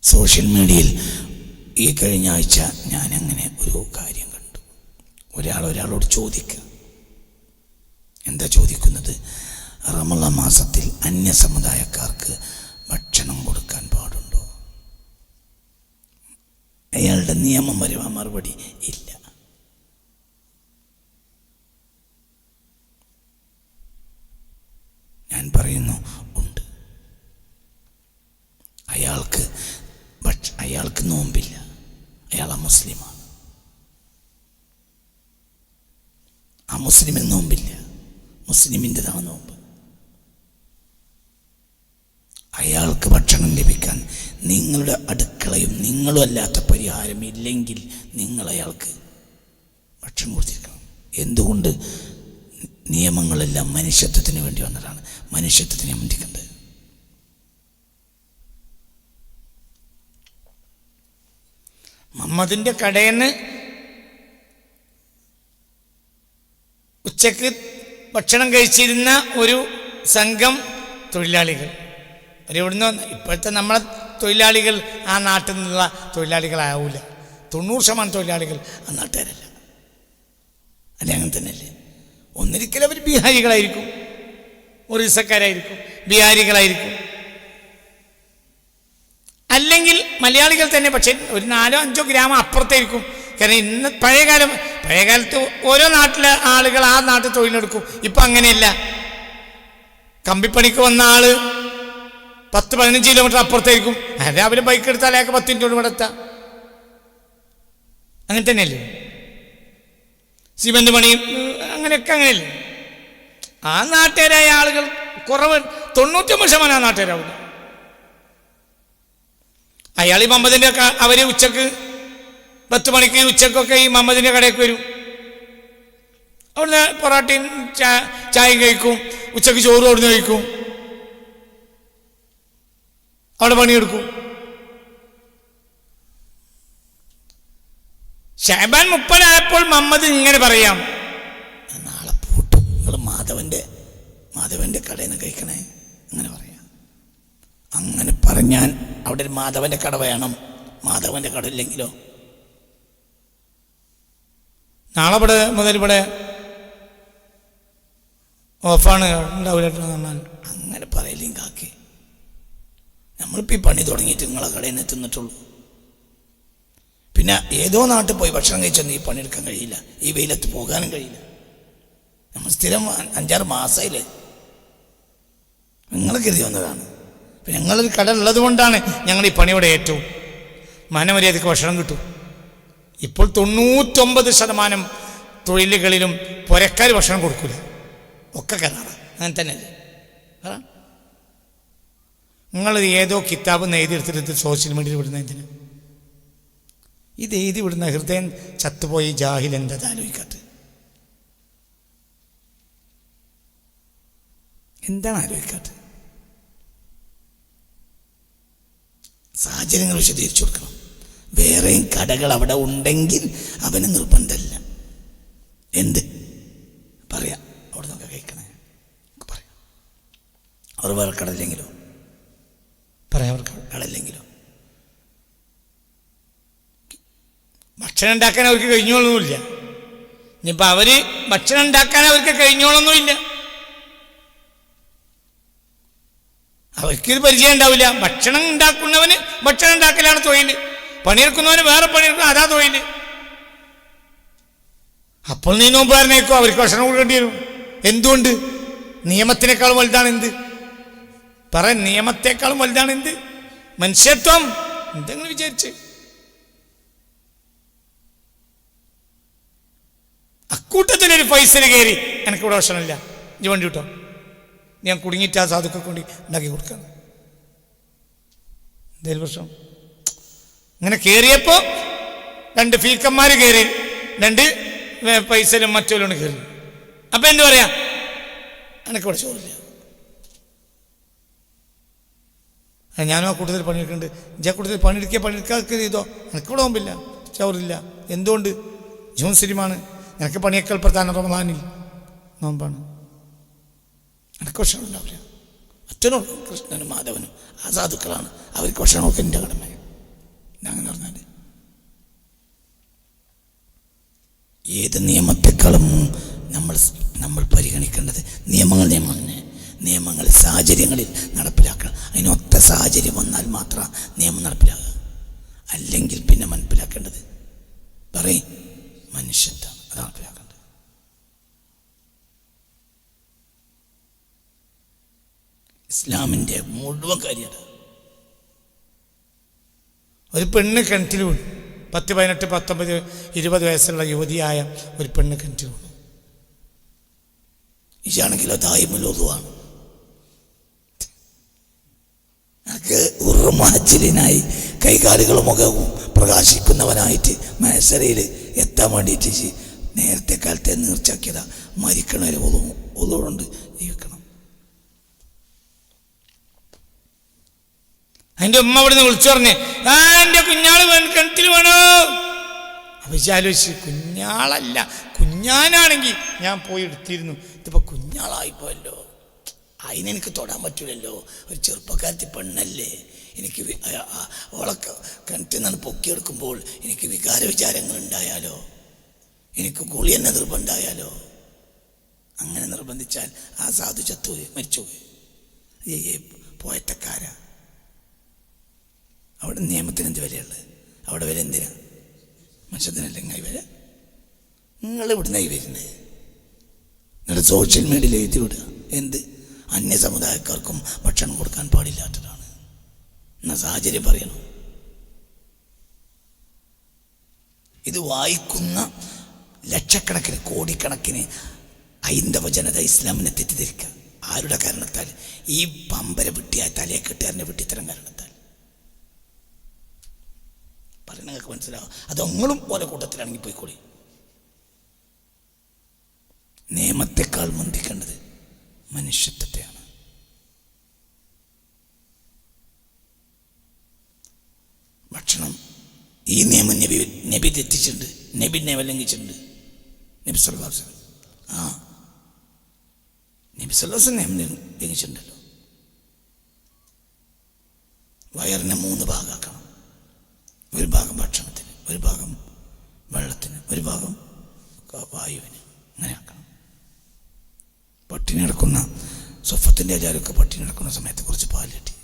Social മീഡിയയിൽ ഈ കഴിഞ്ഞ ആഴ്ച ഞാനങ്ങനെ ഒരു കാര്യം കണ്ടു. ഒരാളോട് ചോദിക്കുക. എന്താ ചോദിക്കുന്നത്? റമളാൻ മാസത്തിൽ അന്യസമുദായക്കാർക്ക് ഭക്ഷണം കൊടുക്കാൻ പാടുണ്ടോ? അയാളുടെ നിയമം വരുവാ മറുപടി ഇല്ല. ഞാൻ പറയുന്നു ഉണ്ട്. അയാൾക്ക് നോമ്പില്ല, അയാൾ മുസ്ലിമാണ്. ആ മുസ്ലിമിന് നോമ്പില്ല, മുസ്ലിമിൻ്റെതാണ് നോമ്പ്. അയാൾക്ക് ഭക്ഷണം ലഭിക്കാൻ നിങ്ങളുടെ അടുക്കളയും നിങ്ങളും അല്ലാത്ത പരിഹാരം ഇല്ലെങ്കിൽ നിങ്ങൾ അയാൾക്ക് ഭക്ഷണം കൊടുത്തിരിക്കണം. എന്തുകൊണ്ട്? നിയമങ്ങളെല്ലാം മനുഷ്യത്വത്തിന് വേണ്ടി വന്നതാണ്. മനുഷ്യത്വത്തിനെ മുന്തിക്കേണ്ടത്. മുഹമ്മദിൻ്റെ കടയിൽ നിന്ന് ഉച്ചക്ക് ഭക്ഷണം കഴിച്ചിരുന്ന ഒരു സംഘം തൊഴിലാളികൾ, അവരിവിടുന്ന് ഇപ്പോഴത്തെ നമ്മളെ തൊഴിലാളികൾ ആ നാട്ടിൽ നിന്നുള്ള തൊഴിലാളികളാവില്ല. 90% തൊഴിലാളികൾ ആ നാട്ടുകാരല്ല. അല്ലെ? അങ്ങനെ തന്നെയല്ലേ? ഒന്നിരിക്കലും അവർ ബീഹാരികളായിരിക്കും, ഒറീസക്കാരായിരിക്കും, ബീഹാരികളായിരിക്കും, അല്ലെങ്കിൽ മലയാളികൾ തന്നെ. പക്ഷേ ഒരു 4-5 ഗ്രാമം അപ്പുറത്തായിരിക്കും. കാരണം ഇന്ന് പഴയകാലത്ത് ഓരോ നാട്ടിലെ ആളുകൾ ആ നാട്ടിൽ തൊഴിലെടുക്കും. ഇപ്പം അങ്ങനെയല്ല. കമ്പിപ്പണിക്ക് വന്ന ആള് 10-15 കിലോമീറ്റർ അപ്പുറത്തായിരിക്കും. രാവിലെ ബൈക്ക് എടുത്താൽ അയാൾക്ക് 10 മിനിറ്റ് ഇവിടെ എത്താം. അങ്ങനെ തന്നെയല്ലേ? സിമന്റ് പണി അങ്ങനെയൊക്കെ അങ്ങനെയല്ലേ? ആ നാട്ടുകാരായ ആളുകൾ കുറവ്, 99% ആ നാട്ടുകാരാവില്ല. അയാൾ ഈ മമ്മദിൻ്റെ അവര് ഉച്ചക്ക് 10 മണിക്ക് ഉച്ചക്കൊക്കെ ഈ മമ്മദിൻ്റെ കടയ്ക്ക് വരും. അവിടുന്ന് പൊറാട്ടയും ചായയും കഴിക്കും, ഉച്ചക്ക് ചോറ് അവിടുന്ന് കഴിക്കും, അവിടെ പണിയെടുക്കും. ശഅബാൻ 30 ആയപ്പോൾ മമ്മദ് ഇങ്ങനെ പറയാം, നാളെ പൂട്ടും, നിങ്ങൾ മാധവന്റെ കടയിൽ നിന്ന് കഴിക്കണേ, അങ്ങനെ പറയാം. അങ്ങനെ പറഞ്ഞാൽ അവിടെ ഒരു മാധവന്റെ കട വേണം. മാധവന്റെ കട ഇല്ലെങ്കിലോ നാളെ മുതൽ ഇവിടെ ഓഫാണ്, ഉണ്ടാവില്ല പറഞ്ഞാൽ അങ്ങനെ പറയില്ലെങ്കിൽ കാക്കി. നമ്മളിപ്പോൾ ഈ പണി തുടങ്ങിയിട്ട് നിങ്ങളെ കടയിൽ നിന്ന് തിന്നിട്ടുള്ളൂ. പിന്നെ ഏതോ നാട്ടിൽ പോയി ഭക്ഷണം കഴിച്ചൊന്നും ഈ പണിയെടുക്കാൻ കഴിയില്ല, ഈ വെയിലത്ത് പോകാനും കഴിയില്ല. നമ്മൾ സ്ഥിരം 5-6 മാസമായില്ലേ നിങ്ങൾ കരുതി വന്നതാണ്. പിന്നെ ഞങ്ങളൊരു കട ഉള്ളത് കൊണ്ടാണ് ഞങ്ങൾ ഈ പണിയോടെ ഏറ്റവും മനമര്യാദയ്ക്ക് ഭക്ഷണം കിട്ടും. ഇപ്പോൾ 99% തൊഴിലുകളിലും പുരക്കാർ ഭക്ഷണം കൊടുക്കില്ല, ഒക്കെ കരാറാണ്. അങ്ങനെ തന്നെയല്ലേ? നിങ്ങൾ ഏതോ കിതാബ് എഴുതിയെടുത്തിട്ട് സോഷ്യൽ മീഡിയയിൽ വിടുന്നതിന് ഇത് എഴുതി വിടുന്ന ഹൃദയം ചത്തുപോയി ജാഹിൽ എന്താ ആലോചിക്കാത്ത? എന്താണ് ആലോചിക്കാത്തത്? സാഹചര്യങ്ങൾ വിശദീകരിച്ചു കൊടുക്കണം. വേറെയും കടകൾ അവിടെ ഉണ്ടെങ്കിൽ അവന് നിർബന്ധമല്ല. എന്ത് പറയാം, അവിടെ നിന്നൊക്കെ കഴിക്കണേ പറയാം. അവർ വേറെ കടയില്ലെങ്കിലോ പറയാം, അവർ കടയില്ലെങ്കിലോ ഭക്ഷണം ഉണ്ടാക്കാൻ അവർക്ക് കഴിഞ്ഞോളൊന്നുമില്ല. ഇനിയിപ്പോൾ അവര് ഭക്ഷണം ഉണ്ടാക്കാൻ അവർക്ക് കഴിഞ്ഞോളൊന്നുമില്ല, അവർക്കിത് പരിചയം ഉണ്ടാവില്ല. ഭക്ഷണം ഉണ്ടാക്കുന്നവന് ഭക്ഷണം ഉണ്ടാക്കലാണ് തൊഴിൽ, പണിയെടുക്കുന്നവന് വേറെ പണിയെടുക്കുന്ന അതാ തൊഴിൽ. അപ്പോൾ നീ നോമ്പ് പറഞ്ഞേക്കോ, അവർക്ക് ഭക്ഷണം കൊടുക്കേണ്ടി വരും. എന്തുകൊണ്ട്? നിയമത്തിനേക്കാളും വലുതാണ് എന്ത്? നിയമത്തെക്കാളും വലുതാണ് എന്ത്? മനുഷ്യത്വം. എന്തെങ്കിലും വിചാരിച്ച് അക്കൂട്ടത്തിലൊരു പൈസന് കയറി എനിക്കിവിടെ ഭക്ഷണമില്ല, ഇനി വണ്ടി കിട്ടോ, ഞാൻ കുടുങ്ങിയിട്ട് ആ സാധുക്കൾ കൊണ്ട് ഉണ്ടാക്കി കൊടുക്കണം. എന്തേലും പ്രശ്നം? ഇങ്ങനെ കയറിയപ്പോൾ 2 ഫീക്കന്മാർ കയറി, 2 പൈസയിലും മറ്റോലും കയറി. അപ്പം എന്ത് പറയാ? എനിക്കിവിടെ ചോറില്ല, ഞാനും ആ കൂട്ടത്തിൽ പണിയെടുക്കുന്നുണ്ട്, ഇജാ കൂട്ടത്തിൽ പണിയെടുക്കാതെ ചെയ്തോ, എനിക്കിവിടെ നോമ്പില്ല, ചോറില്ല. എന്തുകൊണ്ട്? ജൂൺ സിനിമാണ്, എനിക്ക് പണിയേക്കാൾ പ്രധാന റമദാനിൽ നോമ്പാണ്, എനിക്ക് ഭക്ഷണം ഉണ്ടാവില്ല. അച്ഛനും കൃഷ്ണനും മാധവനും ആ സാധുക്കളാണ്, അവർക്ക് ഭക്ഷണമൊക്കെ എൻ്റെ കടമയാണ്. ഏത് നിയമത്തെക്കാളും നമ്മൾ പരിഗണിക്കേണ്ടത് നിയമങ്ങൾ സാഹചര്യങ്ങളിൽ നടപ്പിലാക്കണം. അതിനൊത്ത സാഹചര്യം വന്നാൽ മാത്രം നിയമം നടപ്പിലാക്കുക. അല്ലെങ്കിൽ പിന്നെ മനസ്സിലാക്കേണ്ടത് മനുഷ്യത്വം, അത് നടപ്പിലാക്കേണ്ടത്. ഇസ്ലാമിൻ്റെ മുഴുവൻ കാര്യമാണ്. ഒരു പെണ്ണ് കിണറ്റിൽ വീണു. 10, 18, 19, 20 വയസ്സുള്ള യുവതിയായ ഒരു പെണ്ണ് കിണറ്റിൽ വീണു. ഇയാണെങ്കിലോ ദായിമുലുവാണ്. എനിക്ക് ഉറുമാച്ചിലിനായി കൈകാലുകളും മുഖവും പ്രകാശിക്കുന്നവനായിട്ട് മത്സരയിൽ എത്താൻ വേണ്ടിയിട്ട് നേരത്തെ കാലത്തെ നീർച്ചാക്കിയതാ. മരിക്കണവരെ ഒതുകൊണ്ട് ജീവിക്കണം. അതിൻ്റെ ഉമ്മ ഇവിടുന്ന് വിളിച്ചു പറഞ്ഞേ, എൻ്റെ കുഞ്ഞാള് കിണറ്റിൽ വേണോ? അഭിചാലോചിച്ച്, കുഞ്ഞാളല്ല, കുഞ്ഞാനാണെങ്കിൽ ഞാൻ പോയി എടുത്തിരുന്നു. ഇതിപ്പോൾ കുഞ്ഞാളായിപ്പോയല്ലോ, അതിനെനിക്ക് തൊടാൻ പറ്റൂലല്ലോ. ഒരു ചെറുപ്പക്കാരത്തി പെണ്ണല്ലേ, എനിക്ക് ഓളെ കിണറ്റിൽ നിന്നാണ് പൊക്കിയെടുക്കുമ്പോൾ എനിക്ക് വികാര വിചാരങ്ങൾ ഉണ്ടായാലോ, എനിക്ക് കുളി തന്നെ നിർബന്ധമായാലോ. അങ്ങനെ നിർബന്ധിച്ചാൽ ആ സാധു ചത്തുപോയി, മരിച്ചുപോയി. പോയത്തക്കാര. അവിടെ നിയമത്തിന് എന്ത് വിലയുള്ളത്? അവിടെ വില എന്തിനാ? മനുഷ്യത്തിനല്ലെങ്കിൽ ഈ വില. നിങ്ങൾ ഇവിടുന്ന് വരുന്നത് നിങ്ങളുടെ സോഷ്യൽ മീഡിയയിൽ എഴുതി വിടുക. എന്ത്? അന്യ സമുദായക്കാർക്കും ഭക്ഷണം കൊടുക്കാൻ പാടില്ലാത്തതാണ് എന്ന സാഹചര്യം പറയണം. ഇത് വായിക്കുന്ന ലക്ഷക്കണക്കിന് കോടിക്കണക്കിന് ഹൈന്ദവ ജനത ഇസ്ലാമിനെ തെറ്റിദ്ധരിക്കുക. ആരുടെ കാരണത്താൽ? ഈ പമ്പര വിട്ടിയായ തലയെ കെട്ടുകാരനെ വിട്ടിത്തരം കാരണത്താൽ. പറയണ നിങ്ങൾക്ക് മനസ്സിലാവും. അതൊങ്ങളും ഓരോ കൂട്ടത്തിലാണെങ്കിൽ പോയിക്കോളി. നിയമത്തെക്കാൾ മുന്തിക്കേണ്ടത് മനുഷ്യത്വത്തെയാണ്. ഭക്ഷണം ഈ നിയമം നബി തെറ്റിച്ചിട്ടുണ്ട്, നബി നിയമം ലംഘിച്ചിട്ടുണ്ട്. നബി സല്ലല്ലാഹു അലൈഹി വസല്ലം നബി സല്ലല്ലാഹു അലൈഹി വസല്ലം നിയമം ലംഘിച്ചിട്ടുണ്ടല്ലോ. വയറിനെ 3 ഭാഗമാക്കണം. ഒരു ഭാഗം ഭക്ഷണത്തിന്, ഒരു ഭാഗം വെള്ളത്തിന്, ഒരു ഭാഗം വായുവിന്. അങ്ങനെ ആക്കണം. പട്ടിണി കിടക്കുന്ന സ്വഫത്തിൻ്റെ ആചാരമൊക്കെ പട്ടിണി കിടക്കുന്ന സമയത്ത് കുറച്ച് പാല് കിട്ടി.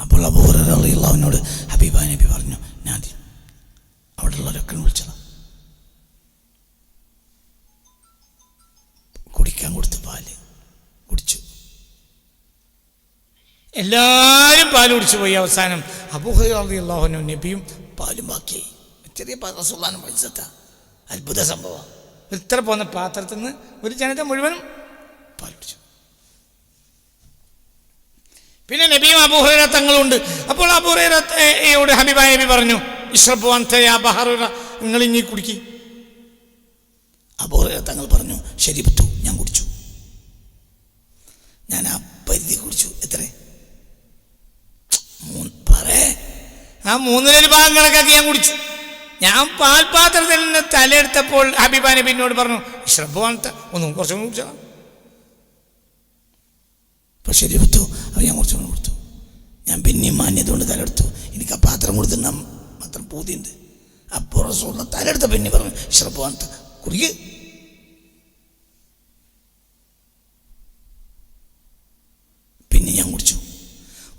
അപ്പോൾ അബൂ ഹുറൈറ റളിയല്ലാഹു അൻഹുവിനോട് ഹബീബായ നബി പറഞ്ഞു, ഞാൻ അവിടെ ഉള്ളവരൊക്കെ വിളിച്ചതാണ്, കുടിക്കാൻ കൊടുത്ത് പാല് കുടിച്ചു. എല്ലാവരും പാല് കുടിച്ചു പോയി. അവസാനം അബൂ ഹുറൈറ റളിയല്ലാഹു അൻഹു നബിയും പാലും ബാക്കിയായി. ചെറിയ റസൂലുള്ളാഹിന്റെ മജ്‌ലിസത്താ. അത്ഭുത സംഭവം. ഇത്ര പോകുന്ന പാത്രത്തിൽ നിന്ന് ഒരു ജനത മുഴുവനും പാൽ കുടിച്ചു. പിന്നെ നബിയും അബൂ ഹുറൈറ തങ്ങളുണ്ട്. അപ്പോൾ അബൂ ഹുറൈറയോട് ഹബീബായ നബി പറഞ്ഞു, ഇശ്റബു അൻത യാ അബൂ ഹുറൈറ, നിങ്ങൾ ഇനി കുടിക്കി. അബൂ ഹുറൈറ തങ്ങൾ പറഞ്ഞു, ശരിബത്തു, ഞാൻ കുടിച്ചു. ഞാൻ ആ പരിധി കുടിച്ചു. എത്ര? 3 ഭാഗം കണക്കാക്കി ഞാൻ കുടിച്ചു. ഞാൻ പാൽപാത്രത്തിൽ നിന്ന് തലയെടുത്തപ്പോൾ ഹബീബാ നബി എന്നോട് പറഞ്ഞു, ഇശ്റബു അൻത, ഒന്നും കുറച്ചും കുടിച്ചോ. അപ്പോൾ ശരി കൊടുത്തു. അപ്പോൾ ഞാൻ കുറച്ചും കൊടുത്തു. ഞാൻ പിന്നെയും മാന്യത കൊണ്ട് തലെടുത്തു. എനിക്ക് ആ പാത്രം കൊടുത്തിട്ട് മാത്രം പൂതിയുണ്ട്. അപ്പോൾ റസൂലുള്ള തലെടുത്ത പിന്നെ പറഞ്ഞു, ഇശ്റബു അൻത, കുടിക്ക്. പിന്നെ ഞാൻ കുടിച്ചു.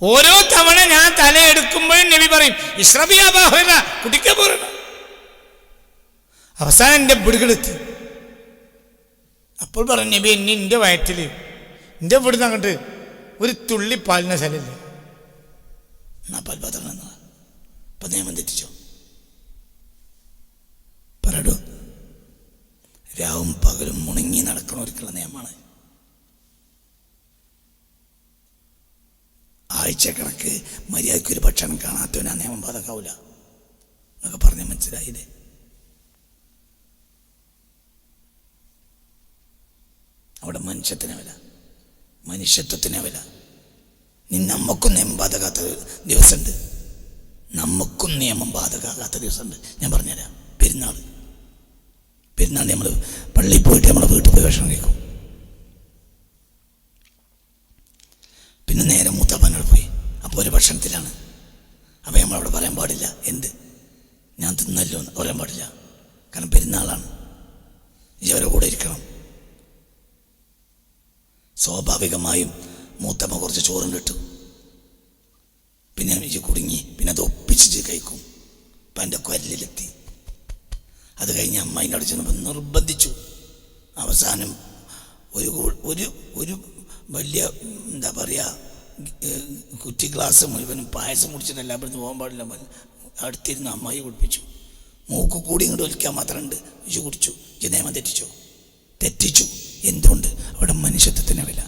ഓരോ തവണ ഞാൻ തലയെടുക്കുമ്പോഴും നബി പറയും, ഇശ്റബി യാ അബൂ ഹുറൈറ, കുടിക്കാൻ പോരണ. അവസാനം എൻ്റെ പിടികളെത്തി. അപ്പോൾ പറഞ്ഞു നബി, എൻ്റെ വയറ്റിൽ എൻ്റെ ഇവിടുന്ന് അങ്ങോട്ട് ഒരു തുള്ളി പാലിന സ്ഥലമില്ല. എന്നാ പാൽപാത്രം എന്നതാ. അപ്പം നിയമം തെറ്റിച്ചോ? പറയടോ. രാവും പകലും മുണങ്ങി നടക്കണവർക്കുള്ള നിയമമാണ്. ആഴ്ചക്കണക്ക് മര്യാദയ്ക്കൊരു ഭക്ഷണം കാണാത്തവനാ നിയമം ബാധകാവൂല എന്നൊക്കെ പറഞ്ഞ് മനസ്സിലായില്ലേ? അവിടെ മനുഷ്യത്തിനെ വില, മനുഷ്യത്വത്തിനെ വില. നമുക്കും നിയമം ബാധകാത്ത ദിവസമുണ്ട്. നമുക്കും നിയമം ബാധകാകാത്ത ദിവസമുണ്ട്. ഞാൻ പറഞ്ഞുതരാം. പെരുന്നാൾ നമ്മൾ പള്ളിയിൽ പോയിട്ട് നമ്മളെ വീട്ടിൽ പോയി ഭക്ഷണം കഴിക്കും. പിന്നെ നേരെ മൂത്താപ്പാനോട് പോയി. അപ്പോൾ ഒരു ഭക്ഷണത്തിലാണ്. അപ്പോൾ നമ്മളവിടെ പറയാൻ പാടില്ല. എന്ത്? ഞാൻ തിന്നല്ലോ എന്ന് പറയാൻ പാടില്ല. കാരണം പെരുന്നാളാണ്, ഇവരെ കൂടെ ഇരിക്കണം. സ്വാഭാവികമായും മൂത്തമ്മ കുറച്ച് ചോറും കിട്ടും. പിന്നെ എനിക്ക് കുടുങ്ങി, പിന്നെ അത് ഒപ്പിച്ചിട്ട് കഴിക്കും. അപ്പം എൻ്റെ കൊല്ലിലെത്തി. അത് കഴിഞ്ഞ് അമ്മേൻ്റെ അവിടെ ചെന്നപ്പോൾ നിർബന്ധിച്ചു. അവസാനം ഒരു വലിയ എന്താ പറയുക കുറ്റി ഗ്ലാസ് മുഴുവനും പായസം കുടിച്ചിട്ട് എല്ലാവരും പോകാൻ പാടില്ല. അടുത്തിരുന്ന് അമ്മായി കുടിപ്പിച്ചു. മൂക്ക് കൂടി ഇങ്ങോട്ട് ഒലിക്കാൻ മാത്രമുണ്ട്. ഇജ് കുടിച്ചു. ഇജ് നിയമം തെറ്റിച്ചു. എന്തുകൊണ്ട്? അവിടെ മനുഷ്യത്വത്തിന് വില.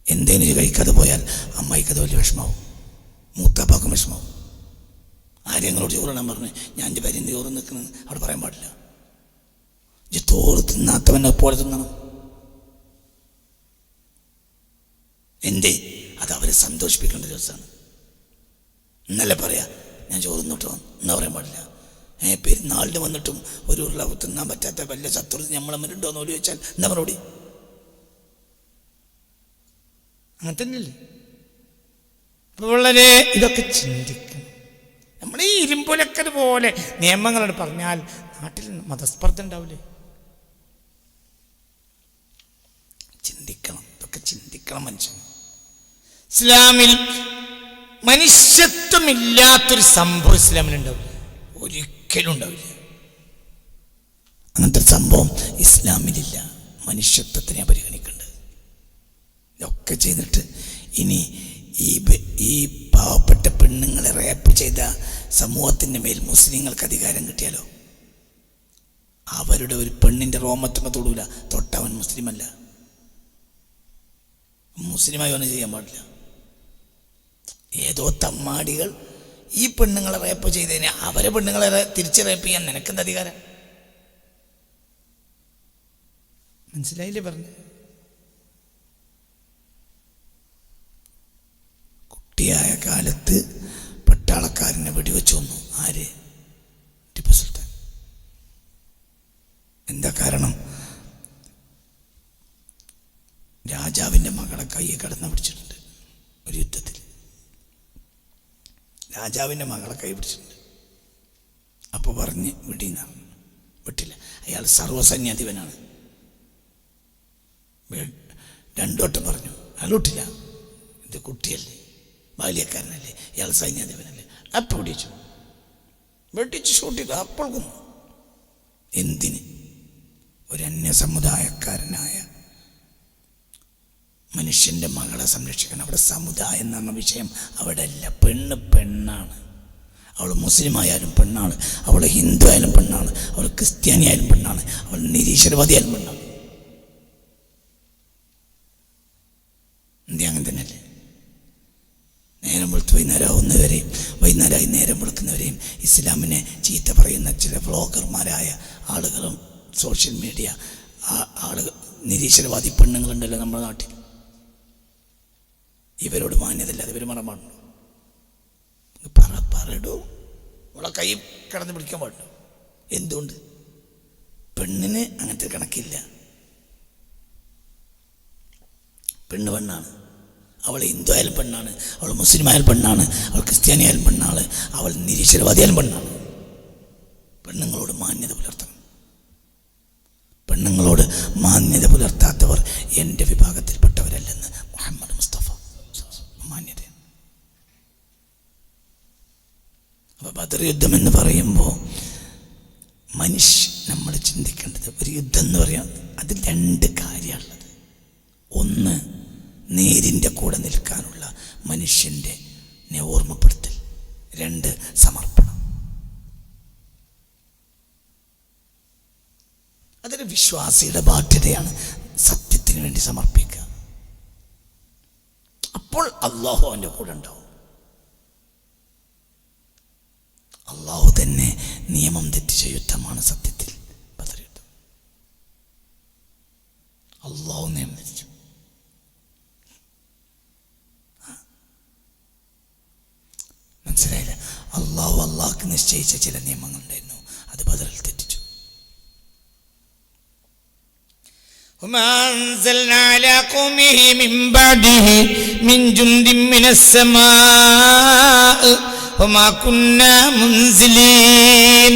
എന്തേലും കഴിക്കാതെ പോയാൽ അമ്മായിക്കത് വലിയ വിഷമാവും, മൂത്താപ്പാക്കും വിഷമാവും. ആരെങ്ങളോട് ചോറിടാൻ പറഞ്ഞു, ഞാൻ എൻ്റെ പേര് ചോറ് നിൽക്കുന്നത് അവിടെ പറയാൻ പാടില്ല. ഇജ് തോറ് തിന്നാത്തവനെ പോലെ തിന്നണം. എന്തേ? അത് അവരെ സന്തോഷിപ്പിക്കേണ്ട ദിവസമാണ്. ഇന്നലെ പറയാ ഞാൻ ചോറ് തിന്നിട്ട് എന്നാ പറയാൻ പാടില്ല. പെരുന്നാളിന് വന്നിട്ടും ഒരു ഉരുള തിന്നാൻ പറ്റാത്ത വല്ല ശത്രു നമ്മളെ മരുണ്ടോന്ന് ഓടി വെച്ചാൽ എന്താ മറുപടി? അങ്ങനെ തന്നെയല്ലേ? വളരെ ഇതൊക്കെ ചിന്തിക്കണം. നമ്മൾ ഈ ഇരുമ്പുലക്കൽ പോലെ നിയമങ്ങളോട് പറഞ്ഞാൽ നാട്ടിൽ മതസ്പർദ്ധ ഉണ്ടാവില്ലേ? ചിന്തിക്കണം, ഇതൊക്കെ ചിന്തിക്കണം മനുഷ്യൻ. ഇസ്ലാമിൽ മനുഷ്യത്വമില്ലാത്തൊരു സംഭവം ഇസ്ലാമിലുണ്ടാവില്ല, ഒരിക്കലും ഉണ്ടാവില്ല. അങ്ങനത്തെ സംഭവം ഇസ്ലാമിലില്ല. മനുഷ്യത്വത്തിനെ പരിഗണിക്കേണ്ടത്. ഇതൊക്കെ ചെയ്തിട്ട് ഇനി ഈ പാവപ്പെട്ട പെണ്ണുങ്ങളെ റേപ്പ് ചെയ്ത സമൂഹത്തിൻ്റെ മേൽ മുസ്ലിങ്ങൾക്ക് അധികാരം കിട്ടിയാലോ? അവരുടെ ഒരു പെണ്ണിൻ്റെ റോമത്തുമ്മ തൊടൂല, തൊട്ടവൻ മുസ്ലിമല്ല. മുസ്ലിമായി ഒന്നും ചെയ്യാൻ പാടില്ല. ഏതോ തമ്മാടികൾ ഈ പെണ്ണുങ്ങളെ റേപ്പ് ചെയ്തതിന് അവരെ പെണ്ണുങ്ങളെ തിരിച്ച് റേപ്പ് ചെയ്യാൻ നിനക്കെന്ത് അധികാരം? മനസ്സിലായില്ലേ പറഞ്ഞു? കുട്ടിയായ കാലത്ത് പട്ടാളക്കാരനെ വെടിവെച്ചു കൊന്നു. ആര്? ടിപ്പു സുൽത്താൻ. എന്താ കാരണം? രാജാവിൻ്റെ മകളെ കയ്യെ കടന്നു പിടിച്ചിട്ടുണ്ട് ഒരു യുദ്ധത്തിൽ. രാജാവിൻ്റെ മകളെ കൈ പിടിച്ചിട്ടുണ്ട്. അപ്പോൾ പറഞ്ഞ് വിട്ടിന്നാണ്. വിട്ടില്ല. അയാൾ സർവ്വസൈന്യാധിപനാണ്. രണ്ടു വട്ടം പറഞ്ഞു, അയാൾ വിട്ടില്ല. ഇത് കുട്ടിയല്ലേ, ബാല്യക്കാരനല്ലേ, ഇയാൾ സൈന്യാധിപനല്ലേ. അപ്പോൾ വെട്ടിച്ചു ഷൂട്ട് ചെയ്തു. അപ്പോൾ കൊന്നു. എന്തിന്? ഒരു അന്യസമുദായക്കാരനായ മനുഷ്യൻ്റെ മകളെ സംരക്ഷിക്കണം. അവിടെ സമുദായം എന്ന് പറഞ്ഞ വിഷയം അവിടെ അല്ല. പെണ്ണാണ്. അവൾ മുസ്ലിം ആയാലും പെണ്ണാണ്, അവൾ ഹിന്ദു ആയാലും പെണ്ണാണ്, അവൾ ക്രിസ്ത്യാനി ആയാലും പെണ്ണാണ്, അവൾ നിരീശ്വരവാദി ആയാലും പെണ്ണാണ്. അങ്ങനെ തന്നെയല്ലേ? നേരം വെളുത്ത് വൈകുന്നേരമായി നേരം വെളുക്കുന്നവരെയും ഇസ്ലാമിനെ ചീത്ത പറയുന്ന ചില വ്ളോഗർമാരായ ആളുകളും സോഷ്യൽ മീഡിയ ആളുകൾ, നിരീശ്വരവാദി പെണ്ണുങ്ങളുണ്ടല്ലോ നമ്മുടെ നാട്ടിൽ. ഇവരോട് മാന്യതയില്ലാതെ ഇവർ മറമാണോ? പറയടോ, അവളെ കൈ കടന്ന് പിടിക്കാൻ പാടുണ്ടോ? എന്തുകൊണ്ട്? പെണ്ണിന് അങ്ങനത്തെ കണക്കില്ല. പെണ്ണാണ്. അവൾ ഹിന്ദു ആയാലും പെണ്ണാണ്, അവൾ മുസ്ലിം ആയാലും പെണ്ണാണ്, അവൾ ക്രിസ്ത്യാനി ആയാലും പെണ്ണാണ്, അവൾ നിരീശ്വരവാദി ആയാലും പെണ്ണാണ്. പെണ്ണുങ്ങളോട് മാന്യത പുലർത്തണം. പെണ്ണുങ്ങളോട് മാന്യത പുലർത്താത്തവർ എൻ്റെ വിഭാഗത്തിൽപ്പെട്ടവരല്ലെന്ന് മുഹമ്മദ് മുസ്തഫ. മാന്യത. അപ്പോൾ ബദർ യുദ്ധം എന്ന് പറയുമ്പോൾ നമ്മൾ ചിന്തിക്കേണ്ടത്, ഒരു യുദ്ധം എന്ന് പറയാം, അതിൽ രണ്ട് കാര്യമുള്ളത്. ഒന്ന്, നേരിൻ്റെ കൂടെ നിൽക്കാനുള്ള മനുഷ്യൻ്റെ ഓർമ്മപ്പെടുത്തൽ. രണ്ട്, സമർപ്പണം. അതൊരു വിശ്വാസിയുടെ ബാധ്യതയാണ്, സത്യത്തിന് വേണ്ടി സമർപ്പിക്കുക. അപ്പോൾ അള്ളാഹു അവൻ്റെ കൂടെ ഉണ്ടാവും. അള്ളാഹു തന്നെ നിയമം തെറ്റിച്ച യുദ്ധമാണ് സത്യത്തിൽ ബദർ യുദ്ധം. അള്ളാഹു നിയമം തെറ്റിച്ചു. മനസ്സിലായില്ല? അള്ളാഹുക്ക് നിശ്ചയിച്ച ചില നിയമങ്ങളുണ്ടായിരുന്നു, അത് ബദറിൽ തെറ്റിച്ചു. وما أنزلنا على قومه من بعده من جند من السماء വമാ കുന്നാ മുൻസിലീൻ.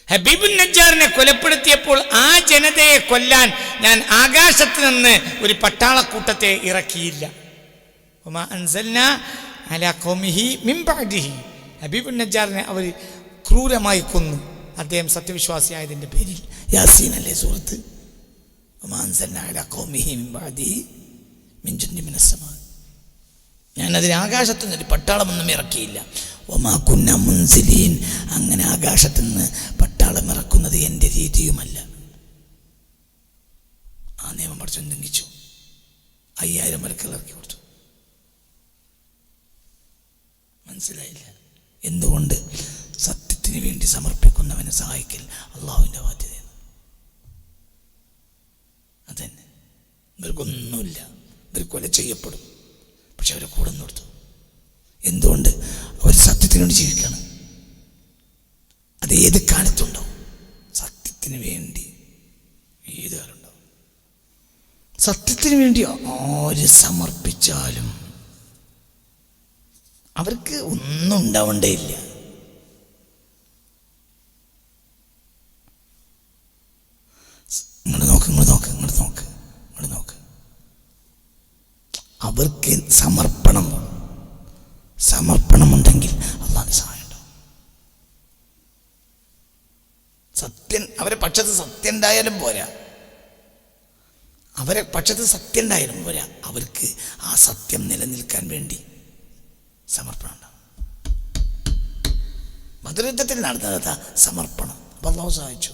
ഹബീബുൻ നജ്ജാറിനെ കൊലപ്പെടുത്തിയപ്പോൾ ആ ജനതയെ കൊല്ലാൻ ഞാൻ ആകാശത്ത് നിന്ന് ഒരു പട്ടാളക്കൂട്ടത്തെ ഇറക്കിയില്ല. വമാ അൻസൽനാ അലാ ഖൗമിഹി മിൻ ബഅദിഹി. ഹബീബുൻ നജ്ജാറിനെ അവർ ക്രൂരമായി കൊന്നു, അദ്ദേഹം സത്യവിശ്വാസിയായതിൻ്റെ പേരിൽ. യാസീൻ അല്ലേ സൂറത്ത്. വമാ അൻസൽനാ അലാ ഖൗമിഹി മിൻ ബഅദിഹി മിൻ ജുൻദിൻ മിനസ് സമാ. ഞാനതിന് ആകാശത്ത് നിന്ന് ഒരു പട്ടാളമൊന്നും ഇറക്കിയില്ല. വമാ കുന്നാ മുൻസിലീൻ. അങ്ങനെ ആകാശത്ത് നിന്ന് പട്ടാളം ഇറക്കുന്നത് എൻ്റെ രീതിയുമല്ല. ആ നിയമം പഠിച്ചു ലംഘിച്ചു. 5000 മലക്കുകൾ ഇറക്കി കൊടുത്തു. മനസ്സിലായില്ല? എന്തുകൊണ്ട്? സത്യത്തിന് വേണ്ടി സമർപ്പിക്കുന്നവനെ സഹായിക്കൽ അള്ളാഹുവിൻ്റെ ബാധ്യതയാണ്. അതന്നെ. ഇവർക്കൊന്നുമില്ല, ഇവർ കൊല ചെയ്യപ്പെടും, പക്ഷെ അവരെ കൂടെ നിർത്തും. എന്തുകൊണ്ട്? അവർ സത്യത്തിന് വേണ്ടി ജീവിക്കണം. അത് ഏത് കാലത്തുണ്ടാവും. സത്യത്തിന് വേണ്ടി ഏത് കാലമുണ്ടാവും. സത്യത്തിന് വേണ്ടി ആര് സമർപ്പിച്ചാലും അവർക്ക് ഒന്നും ഉണ്ടാവേണ്ടേയില്ല. ഇങ്ങോട്ട് നോക്ക്. അവർക്ക് സമർപ്പണമുണ്ടെങ്കിൽ അള്ളാഹുവിന്റെ സഹായം ഉണ്ടാവും. സത്യം അവരെ പക്ഷത്ത് സത്യം ഉണ്ടായാലും പോരാ. അവർക്ക് ആ സത്യം നിലനിൽക്കാൻ വേണ്ടി സമർപ്പണം ഉണ്ടാവും. ബദർ യുദ്ധത്തിൽ നടന്നത് സമർപ്പണം. അപ്പോൾ അള്ളാഹു സഹായിച്ചു.